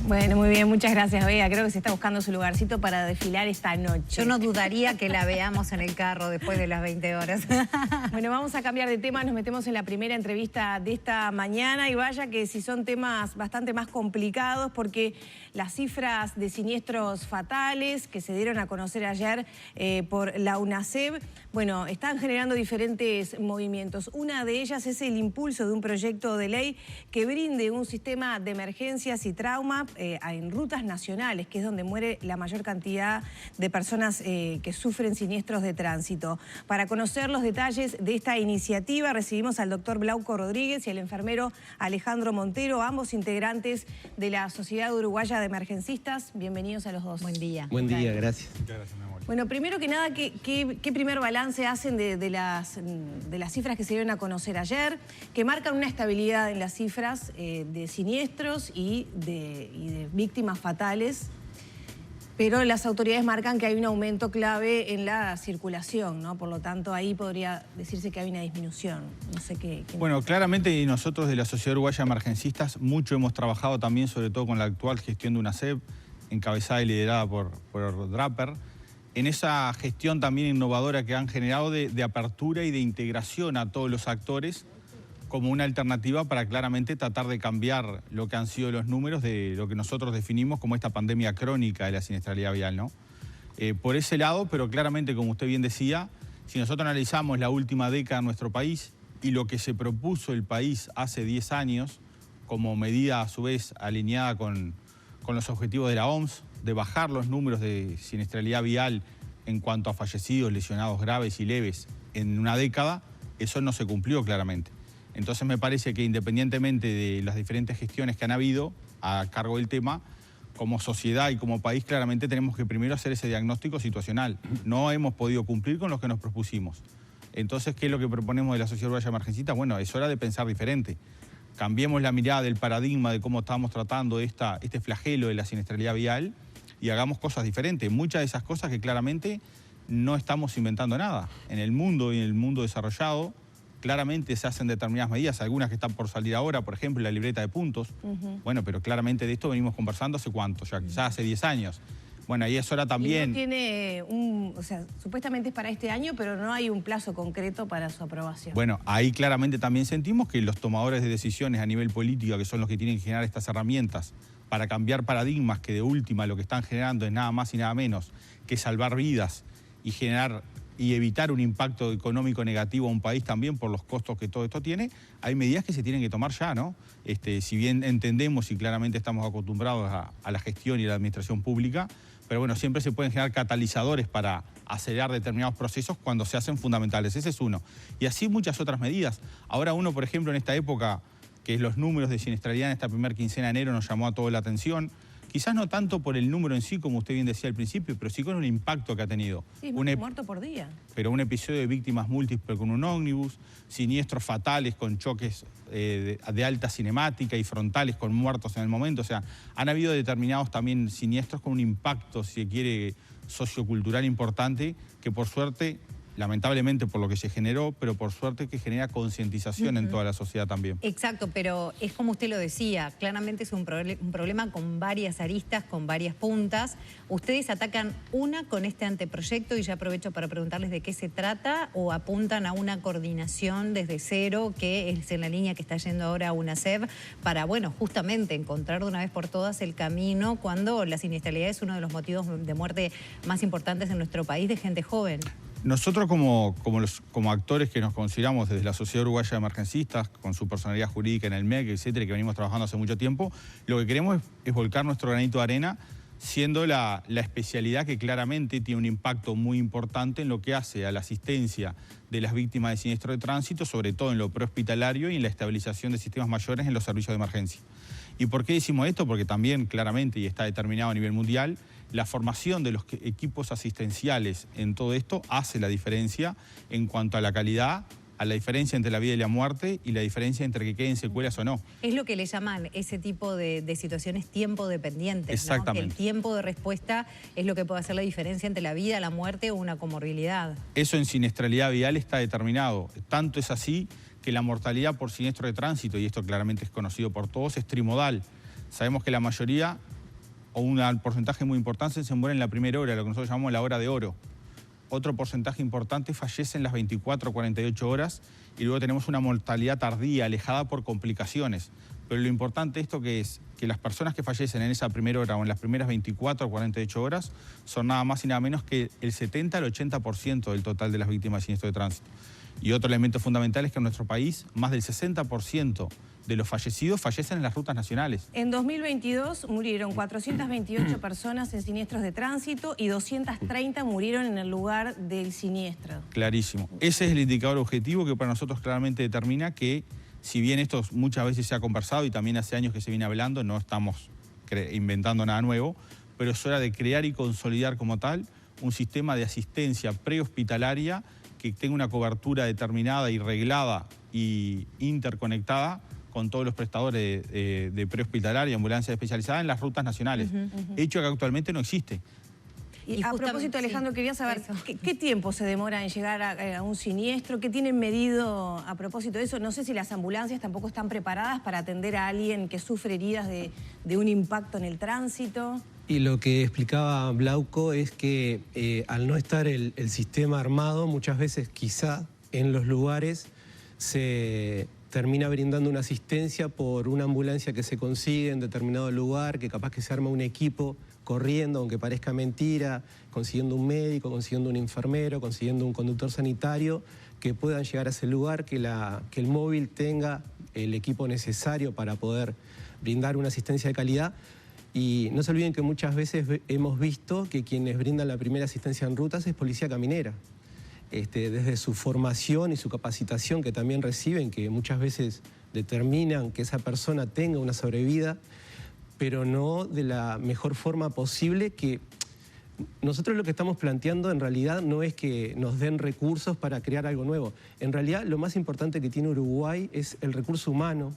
Bueno, muy bien, muchas gracias, Bea. Creo que se está buscando su lugarcito para desfilar esta noche. Yo no dudaría que la veamos en el carro después de las 20 horas. Bueno, vamos a cambiar de tema, nos metemos en la primera entrevista de esta mañana y vaya que si son temas bastante más complicados porque las cifras de siniestros fatales que se dieron a conocer ayer por la UNACEV, bueno, están generando diferentes movimientos. Una de ellas es el impulso de un proyecto de ley que brinde un sistema de emergencias y trauma en rutas nacionales, que es donde muere la mayor cantidad de personas que sufren siniestros de tránsito. Para conocer los detalles de esta iniciativa recibimos al doctor Glauco Rodríguez y al enfermero Alejandro Montero, ambos integrantes de la Sociedad Uruguaya de Emergencistas. Bienvenidos a los dos. Buen día. Buen día, gracias. Muchas gracias, mi amor. Bueno, primero que nada, ¿qué primer balance hacen de las cifras que se dieron a conocer ayer, que marcan una estabilidad en las cifras de siniestros y de víctimas fatales? Pero las autoridades marcan que hay un aumento clave en la circulación, ¿no? Por lo tanto, ahí podría decirse que hay una disminución. No sé qué... Bueno, claramente nosotros de la Sociedad Uruguaya de Emergencistas mucho hemos trabajado también, sobre todo con la actual gestión de UNACEV, encabezada y liderada por Draper, en esa gestión también innovadora que han generado de apertura y de integración a todos los actores como una alternativa para claramente tratar de cambiar lo que han sido los números de lo que nosotros definimos como esta pandemia crónica de la siniestralidad vial, ¿no? Por ese lado, pero claramente, como usted bien decía, si nosotros analizamos la última década en nuestro país y lo que se propuso el país hace 10 años, como medida a su vez alineada con los objetivos de la OMS, de bajar los números de siniestralidad vial en cuanto a fallecidos, lesionados graves y leves en una década, eso no se cumplió claramente. Entonces me parece que independientemente de las diferentes gestiones que han habido a cargo del tema, como sociedad y como país claramente tenemos que primero hacer ese diagnóstico situacional. No hemos podido cumplir con lo que nos propusimos. Entonces, ¿qué es lo que proponemos de la Sociedad Uruguaya de Emergencistas? Bueno, es hora de pensar diferente. Cambiemos la mirada del paradigma de cómo estamos tratando este flagelo de la siniestralidad vial y hagamos cosas diferentes. Muchas de esas cosas que claramente no estamos inventando nada. En el mundo y en el mundo desarrollado, claramente se hacen determinadas medidas, algunas que están por salir ahora, por ejemplo, la libreta de puntos. Bueno, pero claramente de esto venimos conversando hace cuánto, ya quizás hace 10 años. Bueno, ahí es hora también... Y no tiene o sea, supuestamente es para este año, pero no hay un plazo concreto para su aprobación. Bueno, ahí claramente también sentimos que los tomadores de decisiones a nivel político, que son los que tienen que generar estas herramientas para cambiar paradigmas, que de última lo que están generando es nada más y nada menos que salvar vidas y generar y evitar un impacto económico negativo a un país también por los costos que todo esto tiene, hay medidas que se tienen que tomar ya, ¿no? Si bien entendemos y claramente estamos acostumbrados a la gestión y a la administración pública, pero bueno, siempre se pueden generar catalizadores para acelerar determinados procesos cuando se hacen fundamentales. Ese es uno. Y así muchas otras medidas. Ahora uno, por ejemplo, en esta época, que es los números de siniestralidad en esta primera quincena de enero nos llamó a toda la atención. Quizás no tanto por el número en sí, como usted bien decía al principio, pero sí con el impacto que ha tenido. Sí, muerto por día. Pero un episodio de víctimas múltiples con un ómnibus, siniestros fatales con choques de alta cinemática y frontales con muertos en el momento. O sea, han habido determinados también siniestros con un impacto, si se quiere, sociocultural importante, que por suerte... lamentablemente por lo que se generó, pero por suerte que genera concientización en toda la sociedad también. Exacto, pero es como usted lo decía, claramente es un problema con varias aristas, con varias puntas. Ustedes atacan una con este anteproyecto y ya aprovecho para preguntarles de qué se trata o apuntan a una coordinación desde cero, que es en la línea que está yendo ahora UNACEV, para, bueno, justamente encontrar de una vez por todas el camino cuando la siniestralidad es uno de los motivos de muerte más importantes en nuestro país de gente joven. Nosotros como actores que nos consideramos desde la Sociedad Uruguaya de Emergencistas, con su personalidad jurídica en el MEC, etcétera, que venimos trabajando hace mucho tiempo, lo que queremos es volcar nuestro granito de arena, siendo la especialidad que claramente tiene un impacto muy importante en lo que hace a la asistencia de las víctimas de siniestro de tránsito, sobre todo en lo prehospitalario y en la estabilización de sistemas mayores en los servicios de emergencia. ¿Y por qué decimos esto? Porque también claramente, y está determinado a nivel mundial, la formación de los equipos asistenciales en todo esto hace la diferencia en cuanto a la calidad, a la diferencia entre la vida y la muerte y la diferencia entre que queden secuelas o no. Es lo que le llaman ese tipo de situaciones tiempo dependientes, ¿no? Exactamente. Que el tiempo de respuesta es lo que puede hacer la diferencia entre la vida, la muerte o una comorbilidad. Eso en siniestralidad vial está determinado. Tanto es así que la mortalidad por siniestro de tránsito, y esto claramente es conocido por todos, es trimodal. Sabemos que la mayoría o un porcentaje muy importante se muere en la primera hora, lo que nosotros llamamos la hora de oro. Otro porcentaje importante fallece en las 24 o 48 horas y luego tenemos una mortalidad tardía, alejada por complicaciones. Pero lo importante esto que es que las personas que fallecen en esa primera hora o en las primeras 24 o 48 horas son nada más y nada menos que el 70 al 80% del total de las víctimas de siniestro de tránsito. Y otro elemento fundamental es que en nuestro país más del 60% de los fallecidos fallecen en las rutas nacionales. En 2022 murieron 428 personas en siniestros de tránsito y 230 murieron en el lugar del siniestro. Clarísimo. Ese es el indicador objetivo que para nosotros claramente determina que, si bien esto muchas veces se ha conversado y también hace años que se viene hablando, no estamos inventando nada nuevo, pero es hora de crear y consolidar como tal un sistema de asistencia prehospitalaria que tenga una cobertura determinada y reglada y interconectada con todos los prestadores de prehospitalaria y ambulancia especializada en las rutas nacionales, hecho que actualmente no existe. Y a propósito, Alejandro, quería saber ¿qué tiempo se demora en llegar a un siniestro? ¿Qué tienen medido a propósito de eso? No sé si las ambulancias tampoco están preparadas para atender a alguien que sufre heridas de un impacto en el tránsito. Y lo que explicaba Glauco es que al no estar el sistema armado, muchas veces quizá en los lugares se termina brindando una asistencia por una ambulancia que se consigue en determinado lugar, que capaz que se arma un equipo corriendo, aunque parezca mentira, consiguiendo un médico, consiguiendo un enfermero, consiguiendo un conductor sanitario, que puedan llegar a ese lugar, que el móvil tenga el equipo necesario para poder brindar una asistencia de calidad. Y no se olviden que muchas veces hemos visto que quienes brindan la primera asistencia en rutas es policía caminera. Desde su formación y su capacitación que también reciben, que muchas veces determinan que esa persona tenga una sobrevida, pero no de la mejor forma posible. Que nosotros lo que estamos planteando en realidad no es que nos den recursos para crear algo nuevo. En realidad lo más importante que tiene Uruguay es el recurso humano,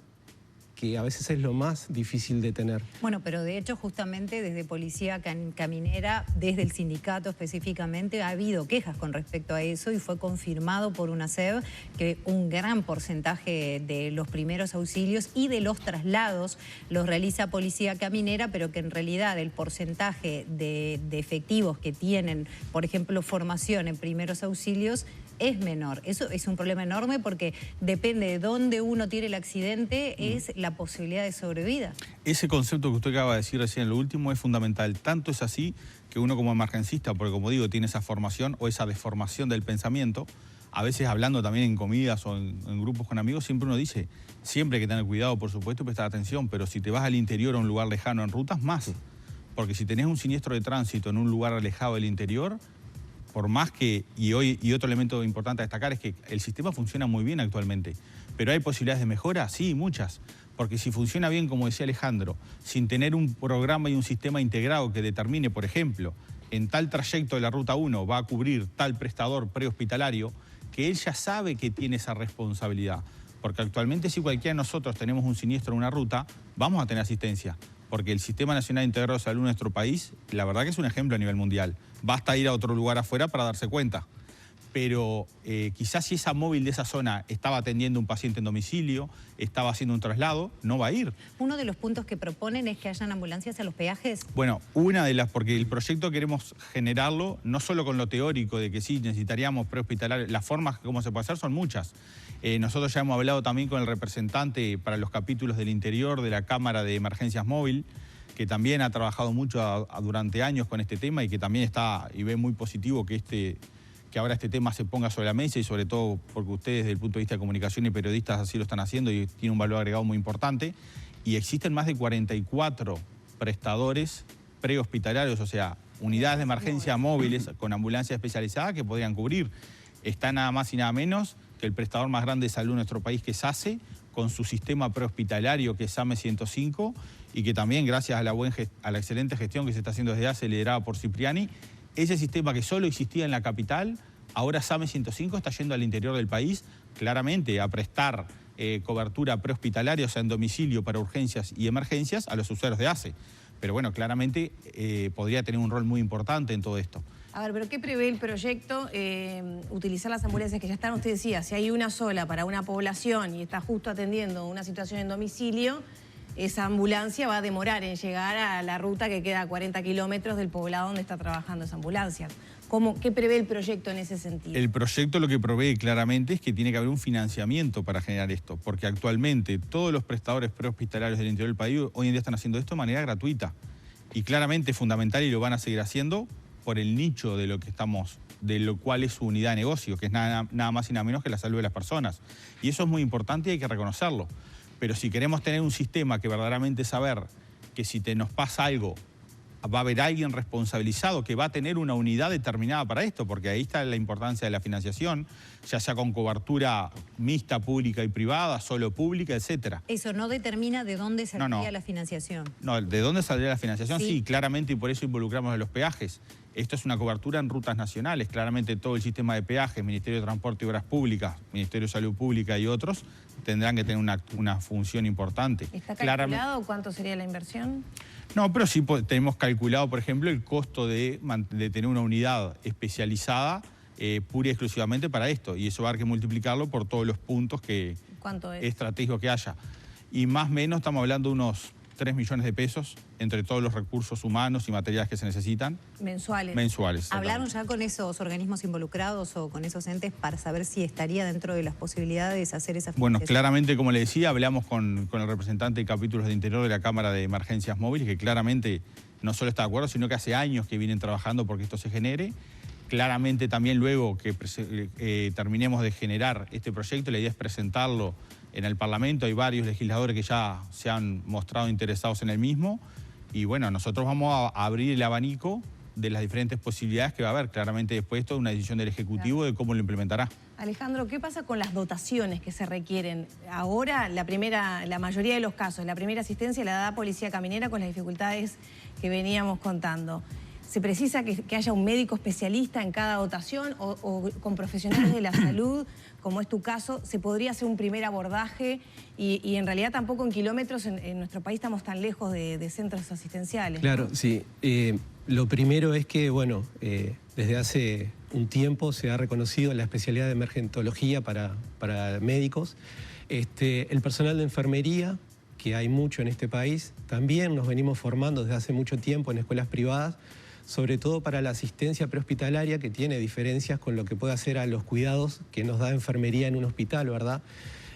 que a veces es lo más difícil de tener. Bueno, pero de hecho justamente desde Policía Caminera, desde el sindicato específicamente, ha habido quejas con respecto a eso y fue confirmado por UNACEB que un gran porcentaje de los primeros auxilios y de los traslados los realiza Policía Caminera, pero que en realidad el porcentaje de efectivos que tienen, por ejemplo, formación en primeros auxilios, es menor. Eso es un problema enorme porque depende de dónde uno tiene el accidente, es la posibilidad de sobrevida. Ese concepto que usted acaba de decir recién en lo último es fundamental. Tanto es así que uno como emergencista, porque como digo, tiene esa formación o esa deformación del pensamiento, a veces hablando también en comidas o en grupos con amigos, siempre uno dice, siempre hay que tener cuidado, por supuesto, y prestar atención, pero si te vas al interior o a un lugar lejano en rutas, más. Porque si tenés un siniestro de tránsito en un lugar alejado del interior, por más que, y otro elemento importante a destacar es que el sistema funciona muy bien actualmente, pero ¿hay posibilidades de mejora? Sí, muchas, porque si funciona bien, como decía Alejandro, sin tener un programa y un sistema integrado que determine, por ejemplo, en tal trayecto de la Ruta 1 va a cubrir tal prestador prehospitalario, que él ya sabe que tiene esa responsabilidad, porque actualmente si cualquiera de nosotros tenemos un siniestro en una ruta, vamos a tener asistencia, porque el Sistema Nacional Integrado de Salud de nuestro país, la verdad que es un ejemplo a nivel mundial. Basta ir a otro lugar afuera para darse cuenta. Pero quizás si esa móvil de esa zona estaba atendiendo a un paciente en domicilio, estaba haciendo un traslado, no va a ir. Uno de los puntos que proponen es que hayan ambulancias a los peajes. Bueno, una de las, porque el proyecto queremos generarlo, no solo con lo teórico de que sí necesitaríamos prehospitalario, las formas cómo se puede hacer son muchas. Nosotros ya hemos hablado también con el representante para los capítulos del interior de la Cámara de Emergencias Móvil, que también ha trabajado mucho durante años con este tema y que también está y ve muy positivo que ahora este tema se ponga sobre la mesa y sobre todo porque ustedes desde el punto de vista de comunicación y periodistas así lo están haciendo y tiene un valor agregado muy importante. Y existen más de 44 prestadores prehospitalarios, o sea, unidades de emergencia móviles con ambulancia especializada que podrían cubrir. Está nada más y nada menos que el prestador más grande de salud en nuestro país, que es ACE, con su sistema prehospitalario, que es SAME 105, y que también, gracias a la excelente gestión que se está haciendo desde ACE, liderada por Cipriani, ese sistema que solo existía en la capital, ahora SAME 105 está yendo al interior del país, claramente a prestar cobertura prehospitalaria, o sea, en domicilio para urgencias y emergencias, a los usuarios de ACE. Pero bueno, claramente podría tener un rol muy importante en todo esto. A ver, ¿pero qué prevé el proyecto? Utilizar las ambulancias que ya están, usted decía, si hay una sola para una población y está justo atendiendo una situación en domicilio, esa ambulancia va a demorar en llegar a la ruta que queda a 40 kilómetros del poblado donde está trabajando esa ambulancia. ¿Qué prevé el proyecto en ese sentido? El proyecto lo que provee claramente es que tiene que haber un financiamiento para generar esto, porque actualmente todos los prestadores prehospitalarios del interior del país hoy en día están haciendo esto de manera gratuita. Y claramente es fundamental y lo van a seguir haciendo por el nicho de lo cual es su unidad de negocio, que es nada más y nada menos que la salud de las personas. Y eso es muy importante y hay que reconocerlo. Pero si queremos tener un sistema que verdaderamente saber que si nos pasa algo, va a haber alguien responsabilizado que va a tener una unidad determinada para esto, porque ahí está la importancia de la financiación, ya sea con cobertura mixta, pública y privada, solo pública, etcétera. Eso no determina de dónde saldría la financiación. No, ¿de dónde saldría la financiación? Sí, claramente, y por eso involucramos a los peajes. Esto es una cobertura en rutas nacionales. Claramente todo el sistema de peajes, Ministerio de Transporte y Obras Públicas, Ministerio de Salud Pública y otros, tendrán que tener una función importante. ¿Está calculado cuánto sería la inversión? No, pero sí tenemos calculado, por ejemplo, el costo de tener una unidad especializada pura y exclusivamente para esto. Y eso va a haber que multiplicarlo por todos los puntos ¿Cuánto es? Estratégicos que haya. Y más o menos estamos hablando de unos 3 millones de pesos entre todos los recursos humanos y materiales que se necesitan. Mensuales. Mensuales. ¿Hablaron ya con esos organismos involucrados o con esos entes para saber si estaría dentro de las posibilidades hacer esa financiación? Bueno, claramente, como le decía, hablamos con el representante de capítulos de Interior de la Cámara de Emergencias Móviles, que claramente no solo está de acuerdo, sino que hace años que vienen trabajando porque esto se genere. Claramente también luego que terminemos de generar este proyecto, la idea es presentarlo en el Parlamento. Hay varios legisladores que ya se han mostrado interesados en el mismo. Y bueno, nosotros vamos a abrir el abanico de las diferentes posibilidades que va a haber. Claramente después esto es una decisión del Ejecutivo de cómo lo implementará. Alejandro, ¿qué pasa con las dotaciones que se requieren? Ahora, la mayoría de los casos, la primera asistencia la da Policía Caminera con las dificultades que veníamos contando. ¿Se precisa que haya un médico especialista en cada dotación o con profesionales de la salud, como es tu caso, se podría hacer un primer abordaje? Y en realidad tampoco en kilómetros en nuestro país estamos tan lejos de centros asistenciales. Claro, ¿no? Sí. Lo primero es que, bueno, desde hace un tiempo se ha reconocido la especialidad de emergentología para médicos. El personal de enfermería, que hay mucho en este país, también nos venimos formando desde hace mucho tiempo en escuelas privadas, sobre todo para la asistencia prehospitalaria, que tiene diferencias con lo que puede hacer a los cuidados que nos da enfermería en un hospital, ¿verdad?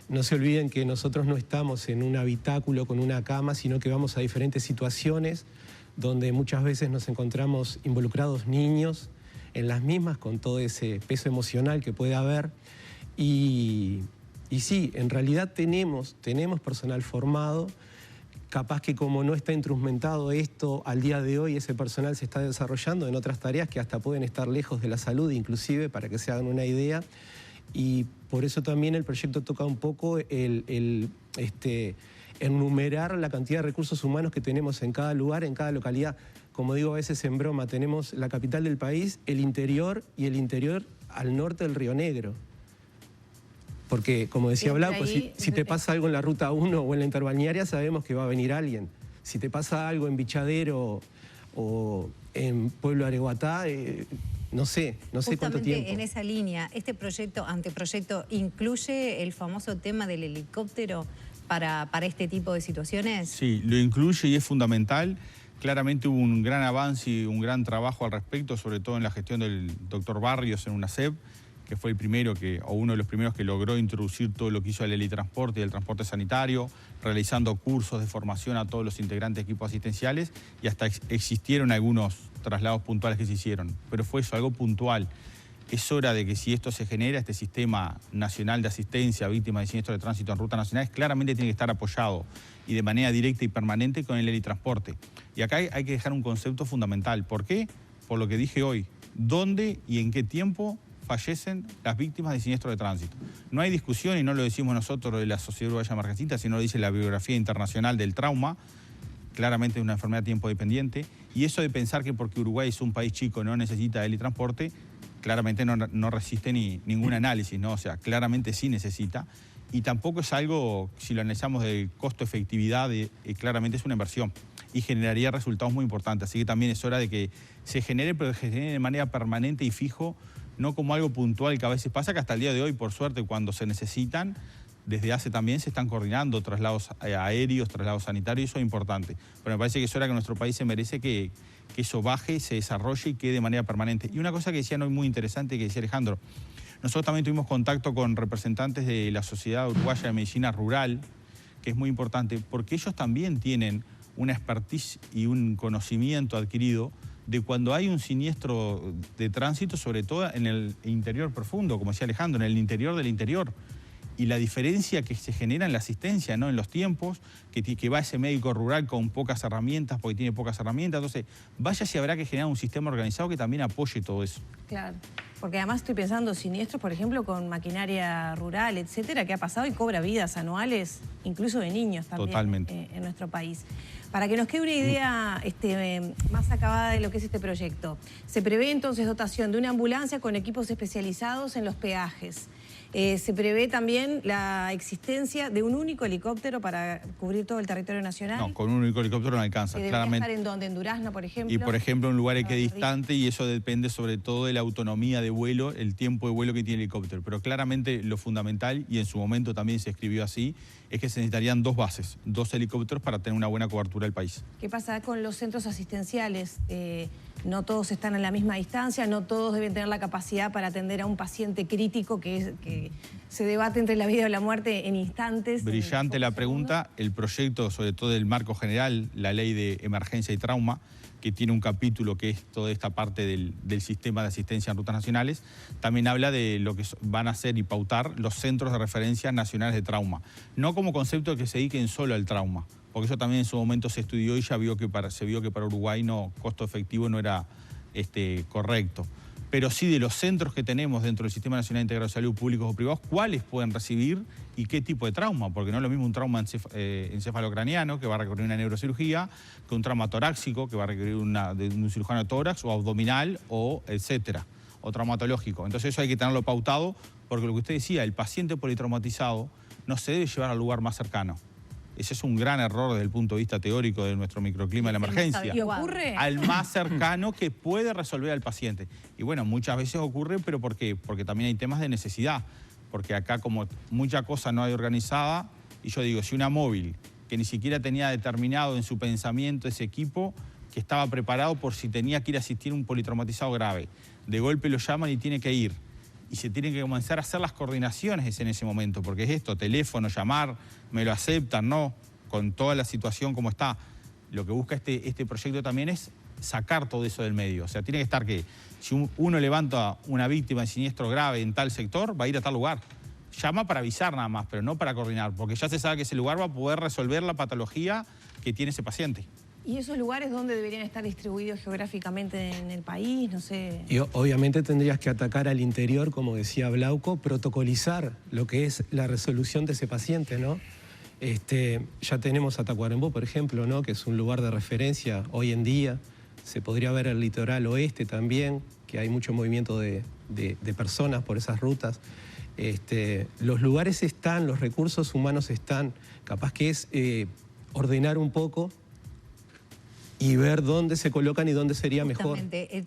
No se olviden que nosotros no estamos en un habitáculo con una cama, sino que vamos a diferentes situaciones donde muchas veces nos encontramos involucrados niños en las mismas, con todo ese peso emocional que puede haber. Y sí, en realidad tenemos personal formado. Capaz que como no está instrumentado esto, al día de hoy ese personal se está desarrollando en otras tareas que hasta pueden estar lejos de la salud, inclusive, para que se hagan una idea. Y por eso también el proyecto toca un poco enumerar la cantidad de recursos humanos que tenemos en cada lugar, en cada localidad. Como digo a veces en broma, tenemos la capital del país, el interior y el interior al norte del Río Negro. Porque, como decía Blauco, si te pasa algo en la Ruta 1 o en la interbalnearia, sabemos que va a venir alguien. Si te pasa algo en Bichadero o en Pueblo Areguatá, no sé cuánto tiempo. En esa línea, ¿este anteproyecto incluye el famoso tema del helicóptero para este tipo de situaciones? Sí, lo incluye y es fundamental. Claramente hubo un gran avance y un gran trabajo al respecto, sobre todo en la gestión del doctor Barrios en UNACEP, que fue uno de los primeros que logró introducir todo lo que hizo el helitransporte y el transporte sanitario, realizando cursos de formación a todos los integrantes de equipos asistenciales, y hasta existieron algunos traslados puntuales que se hicieron, pero fue eso, algo puntual. Es hora de que si esto se genera, este sistema nacional de asistencia a víctimas de siniestros de tránsito en rutas nacionales, claramente tiene que estar apoyado y de manera directa y permanente con el helitransporte. Y acá hay que dejar un concepto fundamental. ¿Por qué? Por lo que dije hoy. ¿Dónde y en qué tiempo fallecen las víctimas de siniestros de tránsito? No hay discusión, y no lo decimos nosotros de la Sociedad Uruguaya Emergencista, sino lo dice la bibliografía internacional del trauma. Claramente es una enfermedad tiempo dependiente. Y eso de pensar que porque Uruguay es un país chico no necesita helitransporte, claramente no resiste ningún análisis, ¿no? O sea, claramente sí necesita. Y tampoco es algo, si lo analizamos de costo-efectividad, claramente es una inversión y generaría resultados muy importantes. Así que también es hora de que se genere, pero que se genere de manera permanente y fijo, no como algo puntual que a veces pasa, que hasta el día de hoy, por suerte, cuando se necesitan, desde hace también se están coordinando traslados aéreos, traslados sanitarios, eso es importante. Pero me parece que es hora que nuestro país se merece que eso baje, se desarrolle y quede de manera permanente. Y una cosa que decían hoy muy interesante, que decía Alejandro, nosotros también tuvimos contacto con representantes de la Sociedad Uruguaya de Medicina Rural, que es muy importante, porque ellos también tienen una expertise y un conocimiento adquirido de cuando hay un siniestro de tránsito, sobre todo en el interior profundo, como decía Alejandro, en el interior del interior. Y la diferencia que se genera en la asistencia, ¿no? En los tiempos, que va ese médico rural con pocas herramientas, porque tiene pocas herramientas. Entonces, vaya si habrá que generar un sistema organizado que también apoye todo eso. Claro, porque además estoy pensando siniestros, por ejemplo, con maquinaria rural, etcétera, que ha pasado y cobra vidas anuales, incluso de niños también. Totalmente. En nuestro país. Para que nos quede una idea más acabada de lo que es este proyecto, se prevé entonces dotación de una ambulancia con equipos especializados en los peajes. Se prevé también la existencia de un único helicóptero para cubrir todo el territorio nacional. No, con un único helicóptero no alcanza, claramente. ¿Estar en dónde? ¿En Durazno, por ejemplo? Y, por ejemplo, un lugar que quede distante, y eso depende sobre todo de la autonomía de vuelo, el tiempo de vuelo que tiene el helicóptero. Pero claramente lo fundamental, y en su momento también se escribió así, es que se necesitarían 2 bases, 2 helicópteros para tener una buena cobertura del país. ¿Qué pasa con los centros asistenciales? No todos están a la misma distancia, no todos deben tener la capacidad para atender a un paciente crítico que se debate entre la vida o la muerte en instantes. Brillante la pregunta. El proyecto, sobre todo del marco general, la ley de emergencia y trauma, que tiene un capítulo que es toda esta parte del sistema de asistencia en rutas nacionales, también habla de lo que van a hacer y pautar los centros de referencia nacionales de trauma. No como concepto de que se dediquen solo al trauma, porque eso también en su momento se estudió y ya se vio que para Uruguay costo efectivo no era correcto. Pero sí de los centros que tenemos dentro del Sistema Nacional Integrado de Salud, públicos o privados, cuáles pueden recibir y qué tipo de trauma, porque no es lo mismo un trauma encefalocraniano, que va a requerir una neurocirugía, que un trauma torácico, que va a requerir de un cirujano de tórax, o abdominal, o etcétera, o traumatológico. Entonces eso hay que tenerlo pautado, porque lo que usted decía, el paciente politraumatizado no se debe llevar al lugar más cercano. Ese es un gran error desde el punto de vista teórico de nuestro microclima de la emergencia. ¿Y ocurre? Al más cercano que puede resolver al paciente. Y bueno, muchas veces ocurre, pero ¿por qué? Porque también hay temas de necesidad. Porque acá como mucha cosa no hay organizada, y yo digo, si una móvil que ni siquiera tenía determinado en su pensamiento ese equipo, que estaba preparado por si tenía que ir a asistir a un politraumatizado grave, de golpe lo llaman y tiene que ir. Y se tienen que comenzar a hacer las coordinaciones en ese momento, porque es esto, teléfono, llamar, me lo aceptan, ¿no? Con toda la situación como está. Lo que busca este proyecto también es sacar todo eso del medio. O sea, tiene que estar que si uno levanta una víctima de siniestro grave en tal sector, va a ir a tal lugar. Llama para avisar nada más, pero no para coordinar, porque ya se sabe que ese lugar va a poder resolver la patología que tiene ese paciente. ¿Y esos lugares dónde deberían estar distribuidos geográficamente en el país? No sé. Y obviamente tendrías que atacar al interior, como decía Blauko, protocolizar lo que es la resolución de ese paciente, ¿no? Ya tenemos a Tacuarembó, por ejemplo, ¿no? Que es un lugar de referencia hoy en día. Se podría ver el litoral oeste también, que hay mucho movimiento de personas por esas rutas. Los lugares están, los recursos humanos están. Capaz que es ordenar un poco y ver dónde se colocan y dónde sería mejor.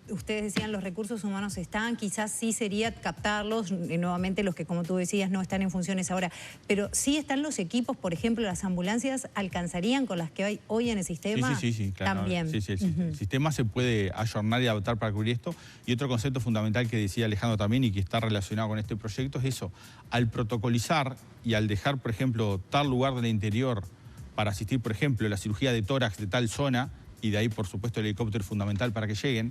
Ustedes decían los recursos humanos están, quizás sí sería captarlos, nuevamente los que, como tú decías, no están en funciones ahora, pero sí están los equipos, por ejemplo, las ambulancias, ¿alcanzarían con las que hay hoy en el sistema? Sí, claro. También. Sí, el sistema se puede ayornar y adaptar para cubrir esto. Y otro concepto fundamental que decía Alejandro también y que está relacionado con este proyecto es eso. Al protocolizar y al dejar, por ejemplo, tal lugar del interior para asistir, por ejemplo, a la cirugía de tórax de tal zona, y de ahí, por supuesto, el helicóptero es fundamental para que lleguen.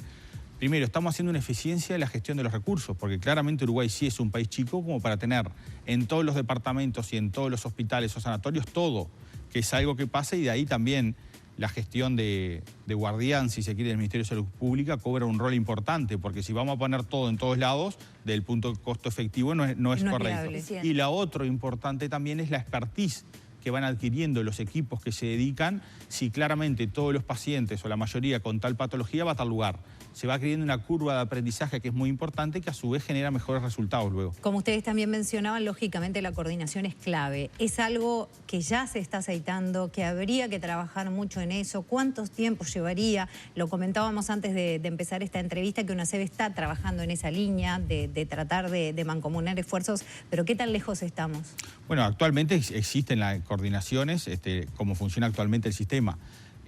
Primero, estamos haciendo una eficiencia de la gestión de los recursos, porque claramente Uruguay sí es un país chico como para tener en todos los departamentos y en todos los hospitales o sanatorios todo, que es algo que pasa, y de ahí también la gestión de guardián, si se quiere, del Ministerio de Salud Pública cobra un rol importante, porque si vamos a poner todo en todos lados, del punto de costo efectivo no es correcto. Viable. Y la otra importante también es la expertise que van adquiriendo los equipos que se dedican, si claramente todos los pacientes o la mayoría con tal patología va a tal lugar. Se va creando una curva de aprendizaje que es muy importante, que a su vez genera mejores resultados luego. Como ustedes también mencionaban, lógicamente la coordinación es clave. ¿Es algo que ya se está aceitando, que habría que trabajar mucho en eso? ¿Cuántos tiempos llevaría? Lo comentábamos antes de empezar esta entrevista, que UNACEB está trabajando en esa línea de tratar de mancomunar esfuerzos, pero ¿qué tan lejos estamos? Bueno, actualmente existen las coordinaciones, como funciona actualmente el sistema.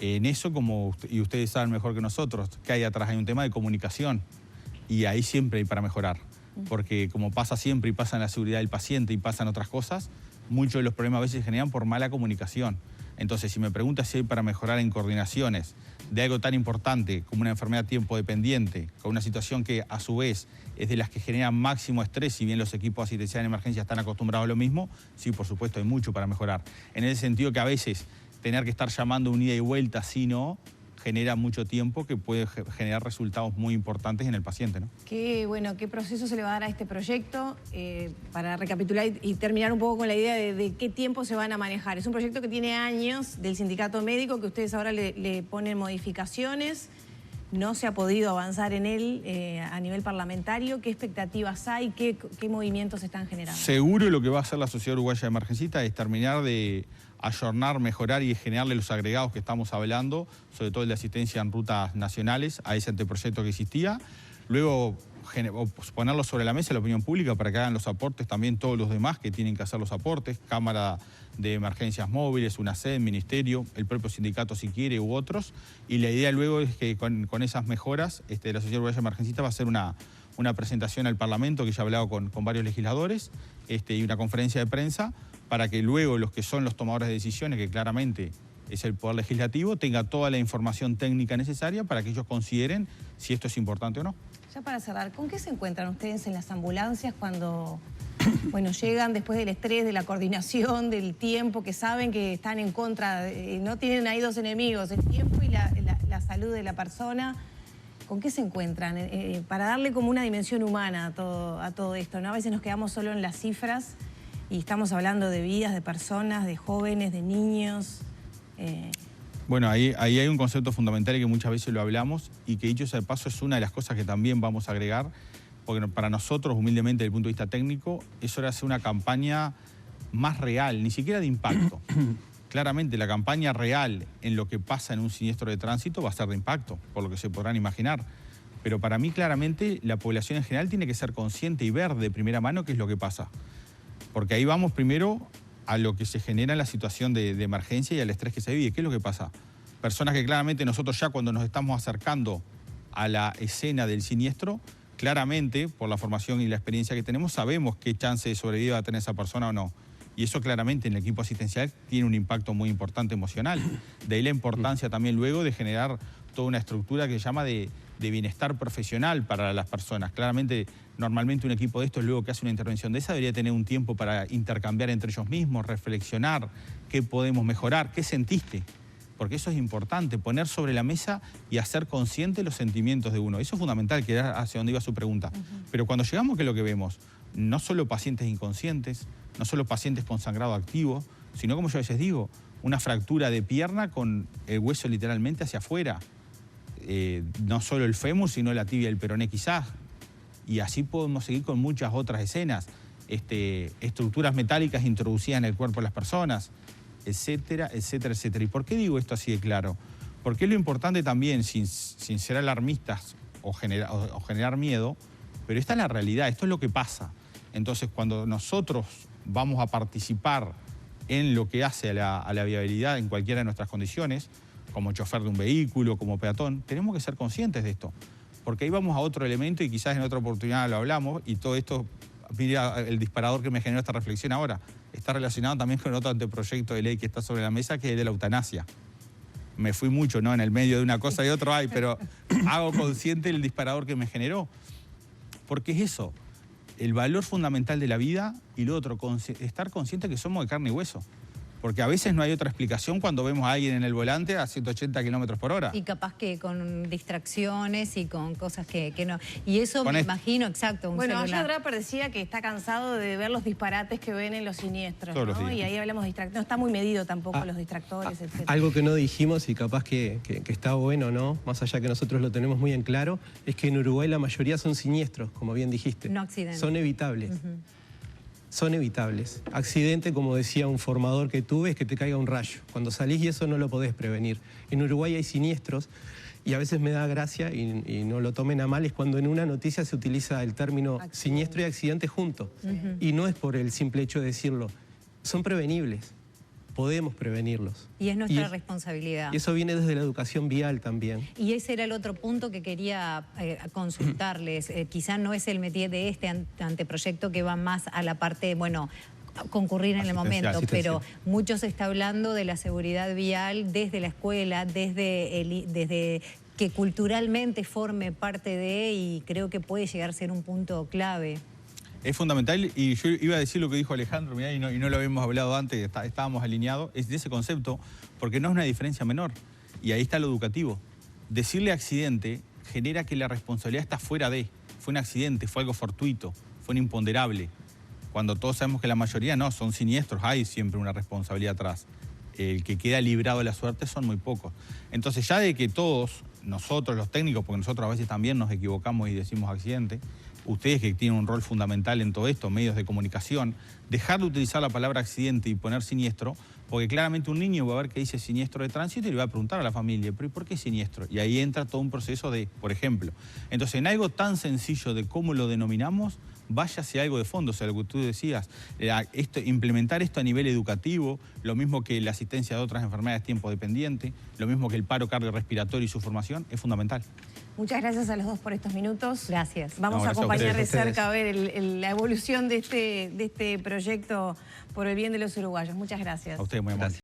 En eso, y ustedes saben mejor que nosotros, que hay atrás, hay un tema de comunicación, y ahí siempre hay para mejorar, porque como pasa siempre y pasa en la seguridad del paciente y pasan otras cosas, muchos de los problemas a veces se generan por mala comunicación. Entonces, si me preguntas si hay para mejorar en coordinaciones de algo tan importante como una enfermedad tiempo dependiente, con una situación que a su vez es de las que generan máximo estrés, si bien los equipos asistenciales en emergencia están acostumbrados a lo mismo, sí, por supuesto, hay mucho para mejorar. En ese sentido que a veces tener que estar llamando un ida y vuelta, si no, genera mucho tiempo que puede generar resultados muy importantes en el paciente, ¿no? ¿Qué proceso se le va a dar a este proyecto? Para recapitular y terminar un poco con la idea de qué tiempo se van a manejar. Es un proyecto que tiene años del sindicato médico, que ustedes ahora le ponen modificaciones. No se ha podido avanzar en él a nivel parlamentario. ¿Qué expectativas hay? ¿Qué movimientos se están generando? Seguro lo que va a hacer la Sociedad Uruguaya de Emergencistas es terminar de ayornar, mejorar y generarle los agregados que estamos hablando, sobre todo el de asistencia en rutas nacionales, a ese anteproyecto que existía. Luego ponerlo sobre la mesa de la opinión pública para que hagan los aportes también todos los demás que tienen que hacer los aportes, Cámara de Emergencias Móviles, UNACEB, Ministerio, el propio sindicato si quiere u otros. Y la idea luego es que con esas mejoras la Sociedad Uruguaya de Emergencistas va a hacer una presentación al Parlamento, que ya he hablado con varios legisladores, y una conferencia de prensa, para que luego los que son los tomadores de decisiones, que claramente es el Poder Legislativo, tenga toda la información técnica necesaria para que ellos consideren si esto es importante o no. Ya para cerrar, ¿con qué se encuentran ustedes en las ambulancias cuando llegan después del estrés, de la coordinación, del tiempo, que saben que están en contra, no tienen ahí dos enemigos, el tiempo y la salud de la persona? ¿Con qué se encuentran? Para darle como una dimensión humana a todo esto, ¿no? A veces nos quedamos solo en las cifras y estamos hablando de vidas, de personas, de jóvenes, de niños. Bueno, ahí hay un concepto fundamental y que muchas veces lo hablamos, y que dicho sea de paso es una de las cosas que también vamos a agregar, porque para nosotros, humildemente, desde el punto de vista técnico, es hora de hacer una campaña más real, ni siquiera de impacto. Claramente la campaña real en lo que pasa en un siniestro de tránsito va a ser de impacto, por lo que se podrán imaginar. Pero para mí, claramente, la población en general tiene que ser consciente y ver de primera mano qué es lo que pasa. Porque ahí vamos primero a lo que se genera en la situación de emergencia y al estrés que se vive. ¿Qué es lo que pasa? Personas que claramente nosotros ya cuando nos estamos acercando a la escena del siniestro, claramente, por la formación y la experiencia que tenemos, sabemos qué chance de sobrevivir va a tener esa persona o no. Y eso claramente en el equipo asistencial tiene un impacto muy importante emocional. De ahí la importancia también luego de generar toda una estructura que se llama de bienestar profesional para las personas. Claramente, normalmente un equipo de estos, luego que hace una intervención de esa, debería tener un tiempo para intercambiar entre ellos mismos, reflexionar, qué podemos mejorar, qué sentiste. Porque eso es importante, poner sobre la mesa y hacer consciente los sentimientos de uno. Eso es fundamental, que era hacia donde iba su pregunta. Pero cuando llegamos, ¿qué es lo que vemos? No solo pacientes inconscientes, no solo pacientes con sangrado activo, sino, como yo a veces digo, una fractura de pierna con el hueso literalmente hacia afuera. No solo el fémur, sino la tibia del peroné quizás. Y así podemos seguir con muchas otras escenas. Estructuras metálicas introducidas en el cuerpo de las personas, etcétera, etcétera, etcétera. ¿Y por qué digo esto así de claro? Porque es lo importante también, sin ser alarmistas o generar miedo, pero esta es la realidad, esto es lo que pasa. Entonces, cuando nosotros vamos a participar en lo que hace a la viabilidad en cualquiera de nuestras condiciones, como chofer de un vehículo, como peatón, tenemos que ser conscientes de esto. Porque ahí vamos a otro elemento y quizás en otra oportunidad lo hablamos, y todo esto, mira el disparador que me generó esta reflexión ahora, está relacionado también con otro anteproyecto de ley que está sobre la mesa, que es el de la eutanasia. Me fui mucho, ¿no? En el medio de una cosa y otra, pero hago consciente el disparador que me generó. Porque es eso, el valor fundamental de la vida, y lo otro, estar consciente que somos de carne y hueso. Porque a veces no hay otra explicación cuando vemos a alguien en el volante a 180 kilómetros por hora. Y capaz que con distracciones y con cosas que no. Y eso me imagino, exacto, un bueno, celular. allá Draper decía que está cansado de ver los disparates que ven en los siniestros, todos los ¿no? días. Y ahí hablamos de distractores. No está muy medido tampoco los distractores, etc. Algo que no dijimos y capaz que está bueno, ¿no? Más allá que nosotros lo tenemos muy en claro, es que en Uruguay la mayoría son siniestros, como bien dijiste. No accidentes. Son evitables. Son evitables. Accidente, como decía un formador que tuve, es que te caiga un rayo. Cuando salís y eso no lo podés prevenir. En Uruguay hay siniestros y a veces me da gracia, y no lo tomen a mal, es cuando en una noticia se utiliza el término siniestro y accidente juntos. Y no es por el simple hecho de decirlo. Son prevenibles. Podemos prevenirlos. Y es nuestra responsabilidad. Y eso viene desde la educación vial también. Y ese era el otro punto que quería consultarles. Quizá no es el métier de este anteproyecto que va más a la parte, bueno, concurrir en el momento, pero mucho se está hablando de la seguridad vial desde la escuela, desde que culturalmente forme parte de, y creo que puede llegar a ser un punto clave. Es fundamental, y yo iba a decir lo que dijo Alejandro, mirá, y no lo habíamos hablado antes, estábamos alineados, es de ese concepto, porque no es una diferencia menor, y ahí está lo educativo. Decirle accidente genera que la responsabilidad está fuera de, fue un accidente, fue algo fortuito, fue un imponderable, cuando todos sabemos que la mayoría no, son siniestros, hay siempre una responsabilidad atrás. El que queda librado de la suerte son muy pocos. Entonces ya de que todos, nosotros los técnicos, porque nosotros a veces también nos equivocamos y decimos accidente, ustedes que tienen un rol fundamental en todo esto, medios de comunicación, dejar de utilizar la palabra accidente y poner siniestro, porque claramente un niño va a ver que dice siniestro de tránsito y le va a preguntar a la familia, ¿pero por qué siniestro? Y ahí entra todo un proceso de, por ejemplo. Entonces, en algo tan sencillo de cómo lo denominamos, vaya hacia algo de fondo, o sea, lo que tú decías, implementar esto a nivel educativo, lo mismo que la asistencia de otras enfermedades tiempo dependiente, lo mismo que el paro cardiorrespiratorio y su formación, es fundamental. Muchas gracias a los dos por estos minutos. Gracias. Vamos a acompañar de ustedes. cerca a ver la evolución de este proyecto por el bien de los uruguayos. Muchas gracias. A ustedes, muy amable.